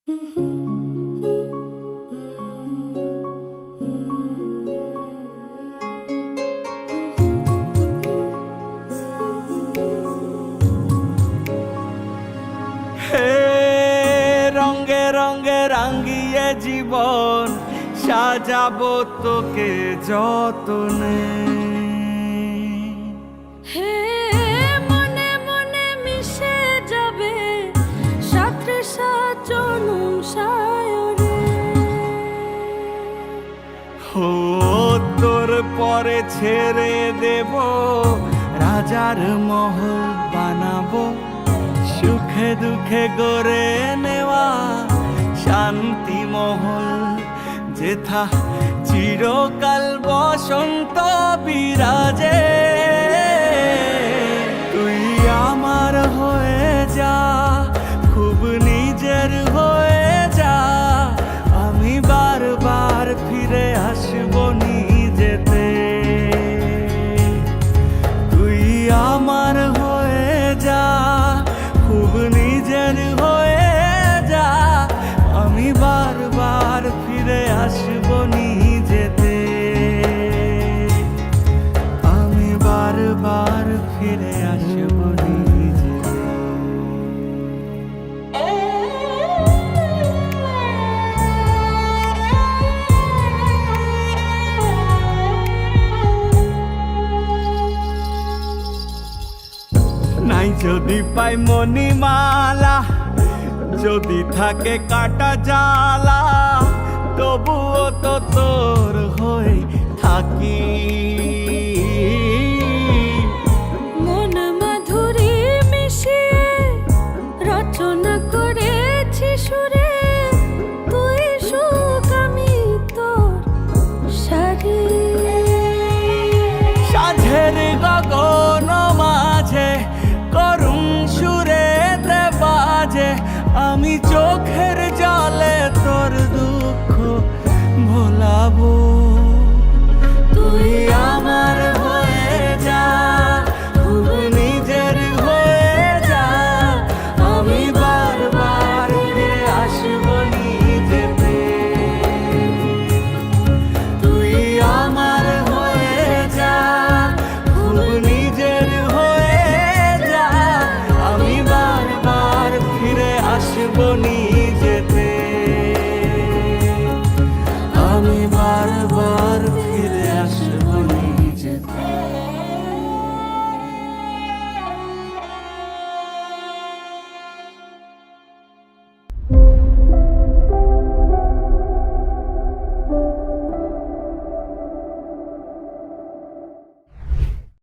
রঙে রঙে রাঙিয়ে জীবন সাজাবো তোকে যতনে। হে মনে মনে মিশে যাবে সাথে সাজনুম সায়রে। ও তোর পরে ছেড়ে দেব রাজার মহল বানাবো, সুখে দুঃখে গড়ে নেওয়া শান্তি মহল, যেথা চিরকাল বসন্ত বিরাজে। তুই আমার হয়ে যা, খুব নিজের হয়ে যা, আমি বারবার ফিরে আসবো নিজেতে। তুই আমার হয়ে যা, খুব নিজের হয়ে যা, আমি বারবার ফিরে আসবো নিজেতে। আমি বারবার ফিরে আসবো নিজেতে। নাই যদি পাই মণিমালা, যদি থাকে কাটা জ্বালা, তবুও তো তোর হয়ে থাকি। মন মাধুরী মিশিয়ে রচনা করেছি সুরে, তুই সুখ আমি তোর সারি। সাঝের গগন মাঝে করুণ সুরেতে বাজে, আমি চোখের জলে তোর দুঃখ ভোলাবো। তুই আমার হয়ে যা, খুব নিজের হয়ে যা, আমি বারবার ফিরে আসবো নিজেতে। তুই আমার হয়ে যা, খুব নিজের হয়ে যা, আমি বারবার ফিরে আসবো নিজেতে।